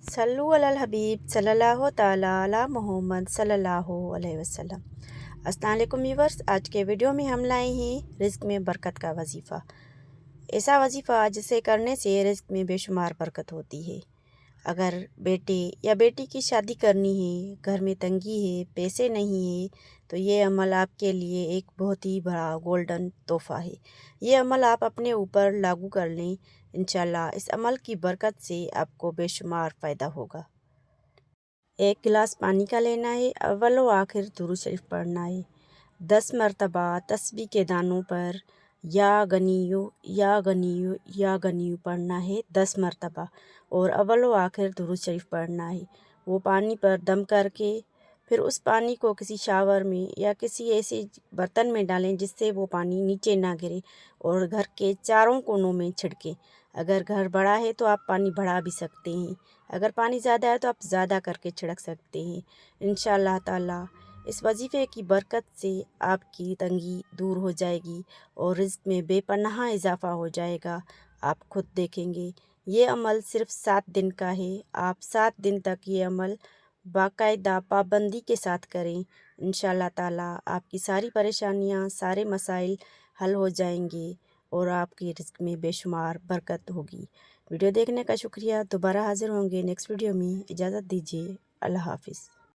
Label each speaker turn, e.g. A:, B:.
A: सल्लु अलल हबीब सल्लल्लाहु ताला अला मोहम्मद सल्लल्लाहु अलैहि वसल्लम। अस्सलाम वालेकुम व्यूअर्स, आज के वीडियो में हम लाए हैं रिज़्क में बरकत का वजीफ़ा। ऐसा वजीफ़ा जिसे करने से रिज़्क में बेशुमार बरकत होती है। अगर बेटे या बेटी की शादी करनी है, घर में तंगी है, पैसे नहीं है, तो ये अमल आपके लिए एक बहुत ही बड़ा गोल्डन तोहफ़ा है। ये अमल आप अपने ऊपर लागू कर लें, इंशाल्लाह इस अमल की बरकत से आपको बेशुमार फ़ायदा होगा। एक गिलास पानी का लेना है, अव्वल व आखिर दुरूद शरीफ पढ़ना है। 10 मरतबा तस्बीह के दानों पर या गनियो या गनियो या गनियो पढ़ना है 10 मरतबा, और अव्वल व आखिर दुरूद शरीफ पढ़ना है। वो पानी पर दम करके फिर उस पानी को किसी शावर में या किसी ऐसे बर्तन में डालें जिससे वो पानी नीचे ना गिरे, और घर के चारों कोनों में छिड़कें। अगर घर बड़ा है तो आप पानी बढ़ा भी सकते हैं, अगर पानी ज़्यादा है तो आप ज़्यादा करके छिड़क सकते हैं। इंशाअल्लाह ताला इस वजीफ़े की बरकत से आपकी तंगी दूर हो जाएगी और रिज़्क में बेपनाह इजाफ़ा हो जाएगा। आप खुद देखेंगे। ये अमल सिर्फ़ 7 दिन का है। आप 7 दिन तक ये अमल बाकायदा पाबंदी के साथ करें। इंशाअल्लाह ताला आपकी सारी परेशानियां, सारे मसाइल हल हो जाएंगे और आपकी रिज़्क में बेशुमार बरकत होगी। वीडियो देखने का शुक्रिया। दोबारा हाज़िर होंगे नेक्स्ट वीडियो में। इजाज़त दीजिए। अल्लाह हाफ़िज़।